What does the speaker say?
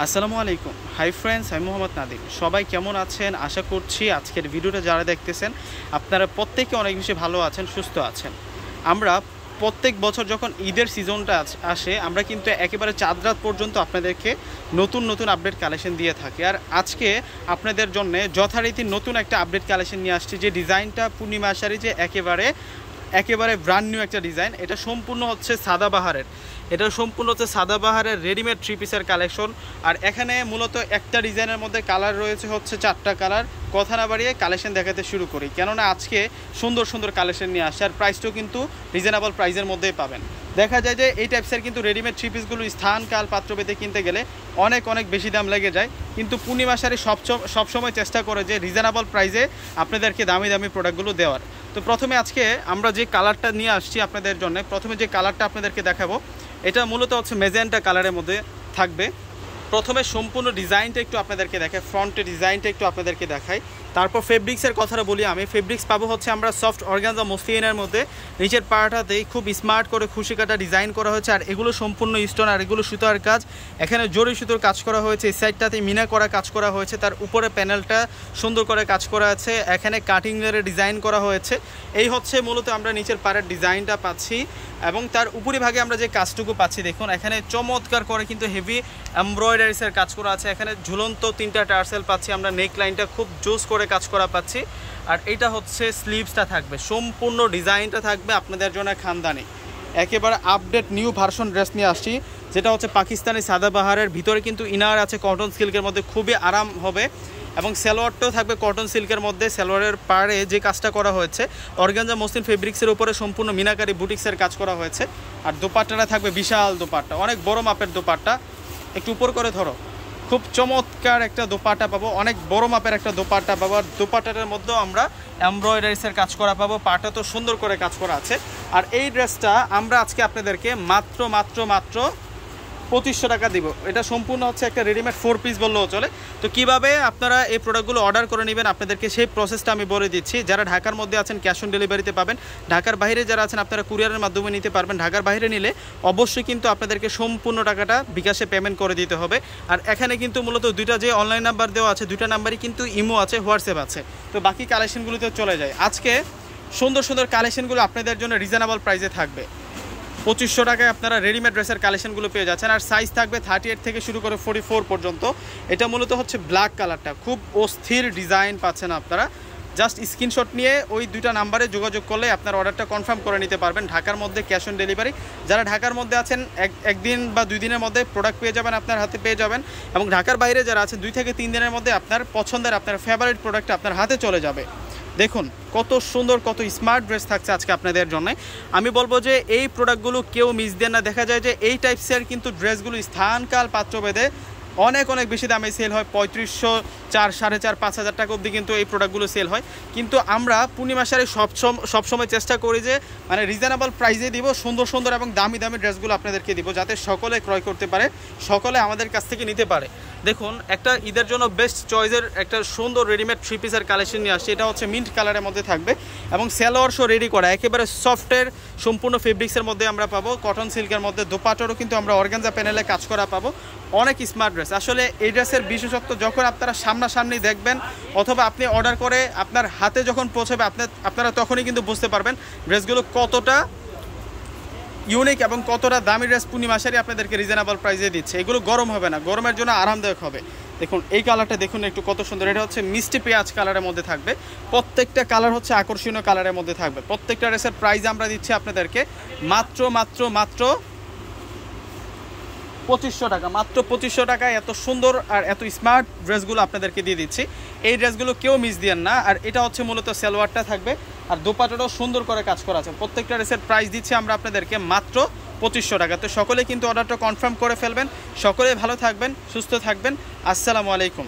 আসসালামু আলাইকুম। Hi friends, আমি মোহাম্মদ নাদিম। সবাই কেমন আছেন? আশা করছি আজকের ভিডিওটা যারা দেখতেছেন আপনারা প্রত্যেকে অনেক বেশি ভালো আছেন, সুস্থ আছেন। আমরা প্রত্যেক বছর যখন ঈদের সিজনটা আসে আমরা কিন্তু একেবারে চাঁদ রাত পর্যন্ত আপনাদেরকে নতুন নতুন আপডেট কালেকশন দিয়ে থাকি। আর আজকে আপনাদের জন্য যথারীতি নতুন একটা আপডেট কালেকশন নিয়ে আসছি, যে ডিজাইনটা পূর্ণিমা শাড়ি, যে একেবারে ব্র্যান্ড নিউ একটা ডিজাইন। এটা সম্পূর্ণ হচ্ছে সাদাবাহারের রেডিমেড থ্রি পিসের কালেকশন। আর এখানে মূলত একটা ডিজাইনের মধ্যে কালার রয়েছে হচ্ছে 4টা কালার। কথা না বাড়িয়ে কালেকশন দেখাতে শুরু করি, কেননা আজকে সুন্দর সুন্দর কালেকশন নিয়ে আসছে। আর প্রাইসটাও কিন্তু রিজনেবল প্রাইসের মধ্যেই পাবেন। দেখা যায় যে এই টাইপসের কিন্তু রেডিমেড থ্রি পিসগুলো স্থান কাল পাত্রভেদে কিনতে গেলে অনেক বেশি দাম লেগে যায়, কিন্তু পূর্ণিমা শাড়ি সবসময় চেষ্টা করে যে রিজনেবল প্রাইসে আপনাদেরকে দামি প্রোডাক্টগুলো দেওয়ার। তো প্রথমে আজকে আমরা যে কালারটা নিয়ে আসছি আপনাদের জন্য, প্রথমে যে কালারটা আপনাদেরকে দেখাবো এটা মূলত হচ্ছে মেজেন্টা কালারের মধ্যে থাকবে। প্রথমে সম্পূর্ণ ডিজাইনটা একটু আপনাদেরকে দেখাই, ফ্রন্টের ডিজাইনটা একটু আপনাদেরকে দেখাই, তারপর ফেব্রিক্সের কথাটা বলি। আমি ফেব্রিক্স পাবো হচ্ছে আমরা সফট অর্গানজা মসলিনের মধ্যে। নিচের পাড়াটাতেই খুব স্মার্ট করে খুশি কাটা ডিজাইন করা হয়েছে, আর এগুলো সম্পূর্ণ স্টোন, আর এগুলো সুতার কাজ। এখানে জরি সুতোর কাজ করা হয়েছে, এই সাইডটাতে মিনা করা কাজ করা হয়েছে, তার উপরে প্যানেলটা সুন্দর করে কাজ করা আছে, এখানে কাটিংয়ের ডিজাইন করা হয়েছে। এই হচ্ছে মূলত আমরা নিচের পাড়ের ডিজাইনটা পাচ্ছি, এবং তার উপরিভাগে আমরা যে কাজটুকু পাচ্ছি দেখুন, এখানে চমৎকার করে কিন্তু হেভি এমব্রয়ডারিসের কাজ করা আছে। এখানে ঝুলন্ত 3টা টার্সেল পাচ্ছি আমরা, নেক লাইনটা খুব জোস করে কাজ করা পাচ্ছি। আর এইটা হচ্ছে স্লিভসটা থাকবে, সম্পূর্ণ ডিজাইনটা থাকবে আপনাদের জন্য খানদানি। একেবারে আপডেট নিউ ভার্সন ড্রেস নিয়ে আসছি, যেটা হচ্ছে পাকিস্তানি সাদাবাহারের ভিতরে কিন্তু ইনার আছে কটন সিল্কের মধ্যে, খুবই আরাম হবে। এবং সালোয়ারটাও থাকবে কটন সিল্কের মধ্যে। সালোয়ারের পাড়ে যে কাজটা করা হয়েছে অর্গানজা মসলিন ফেব্রিক্সের উপরে সম্পূর্ণ মিনাকারি বুটিক্সের কাজ করা হয়েছে। আর দোপাট্টাটা থাকবে বিশাল দোপাট্টা, অনেক বড় মাপের দোপাট্টা। একটু উপর করে ধরো, খুব চমৎকার একটা দোপাট্টা পাবো, অনেক বড় মাপের একটা দোপাট্টা পাবো। আর দোপাট্টাটার মধ্যেও আমরা এমব্রয়ডারিসের কাজ করা পাবো, পাটা তো সুন্দর করে কাজ করা আছে। আর এই ড্রেসটা আমরা আজকে আপনাদেরকে মাত্র 2500 টাকা দিব। এটা সম্পূর্ণ হচ্ছে একটা রেডিমেড 4 পিস বললেও চলে। তো কিভাবে আপনারা এই প্রোডাক্টগুলো অর্ডার করে নেবেন আপনাদেরকে সেই প্রসেসটা আমি বলে দিচ্ছি। যারা ঢাকার মধ্যে আছেন ক্যাশ অন ডেলিভারিতে পাবেন, ঢাকার বাইরে যারা আছেন আপনারা কুরিয়ারের মাধ্যমে নিতে পারবেন। ঢাকার বাইরে নিলে অবশ্যই কিন্তু আপনাদেরকে সম্পূর্ণ টাকাটা বিকাশে পেমেন্ট করে দিতে হবে। আর এখানে কিন্তু মূলত দুইটা যে অনলাইন নাম্বার দেওয়া আছে, দুইটা নাম্বারই কিন্তু ইমো আছে, হোয়াটসঅ্যাপ আছে। তো বাকি কালেকশনগুলোতে চলে যায়। আজকে সুন্দর কালেকশনগুলো আপনাদের জন্য রিজনেবল প্রাইসে থাকবে। 2500 টাকায় আপনারা রেডিমেড ড্রেসের কালেকশনগুলো পেয়ে যাচ্ছেন। আর সাইজ থাকবে 38 থেকে শুরু করে 44 পর্যন্ত। এটা মূলত হচ্ছে ব্ল্যাক কালারটা, খুব অস্থির ডিজাইন পাচ্ছেন আপনারা। জাস্ট স্ক্রিনশট নিয়ে ওই দুইটা নাম্বারে যোগাযোগ করলে আপনার অর্ডারটা কনফার্ম করে নিতে পারবেন। ঢাকার মধ্যে ক্যাশ অন ডেলিভারি। যারা ঢাকার মধ্যে আছেন একদিন বা 2 দিনের মধ্যে প্রোডাক্ট পেয়ে যাবেন, আপনার হাতে পেয়ে যাবেন। এবং ঢাকার বাইরে যারা আছেন 2 থেকে 3 দিনের মধ্যে আপনার পছন্দের, আপনার ফেভারিট প্রোডাক্ট আপনার হাতে চলে যাবে। দেখুন কত সুন্দর, কত স্মার্ট ড্রেস থাকছে আজকে আপনাদের জন্য। আমি বলবো যে এই প্রোডাক্টগুলো কেউ মিস দেন না। দেখা যায় যে এই টাইপসের কিন্তু ড্রেসগুলো স্থানকাল পাত্রভেদে অনেক বেশি দামে সেল হয়। 3500, 4, 4.5, 5,000 টাকা অবধি কিন্তু এই প্রোডাক্টগুলো সেল হয়। কিন্তু আমরা পূর্ণিমা শাড়ি সবসময় চেষ্টা করি যে মানে রিজনেবল প্রাইসে দিব, সুন্দর এবং দামি ড্রেসগুলো আপনাদেরকে দিব, যাতে সকলে ক্রয় করতে পারে, সকলে আমাদের কাছ থেকে নিতে পারে। দেখুন একটা ঈদের জন্য বেস্ট চয়েসের একটা সুন্দর রেডিমেড 3 পিসের কালেকশন নিয়ে আসছে। এটা হচ্ছে মিন্ট কালারের মধ্যে থাকবে এবং সালোয়ার শো রেডি করা, একেবারে সফটের সম্পূর্ণ ফেব্রিক্সের মধ্যে আমরা পাবো, কটন সিল্কের মধ্যে। দোপাট্টারও কিন্তু আমরা অর্গানজা প্যানেলে কাজ করা পাবো। অনেক স্মার্ট ড্রেস। আসলে এই ড্রেসের বিশেষত্ব যখন আপনারা সামনাসামনি দেখবেন অথবা আপনি অর্ডার করে আপনার হাতে যখন পৌঁছবে আপনারা তখনই কিন্তু বুঝতে পারবেন ড্রেসগুলো কতটা ইউনিক এবং কতটা দামি ড্রেস পূর্ণিমা শাড়ি আপনাদেরকে রিজনেবল প্রাইসে দিচ্ছে। এগুলো গরম হবে না, গরমের জন্য আরামদায়ক হবে। দেখুন এই কালারটা দেখুন একটু কত সুন্দর। এটা হচ্ছে মিষ্টি পেঁয়াজ কালারের মধ্যে থাকবে। প্রত্যেকটা কালার হচ্ছে আকর্ষণীয় কালারের মধ্যে থাকবে। প্রত্যেকটা ড্রেসের প্রাইস আমরা দিচ্ছি আপনাদেরকে মাত্র 2500 টাকা। মাত্র 2500 টাকায় এত সুন্দর আর এত স্মার্ট ড্রেসগুলো আপনাদেরকে দিয়ে দিচ্ছি। এই ড্রেসগুলো কেউ মিস দিয়েন না। আর এটা হচ্ছে মূলত সালোয়ারটা থাকবে, আর দোপাট্টাটাও সুন্দর করে কাজ করা আছে। প্রত্যেকটা ড্রেসের প্রাইস দিচ্ছি আমরা আপনাদেরকে মাত্র 2500 টাকা। তো সকলে কিন্তু অর্ডারটা কনফার্ম করে ফেলবেন। সকলে ভালো থাকবেন, সুস্থ থাকবেন। আসসালামু আলাইকুম।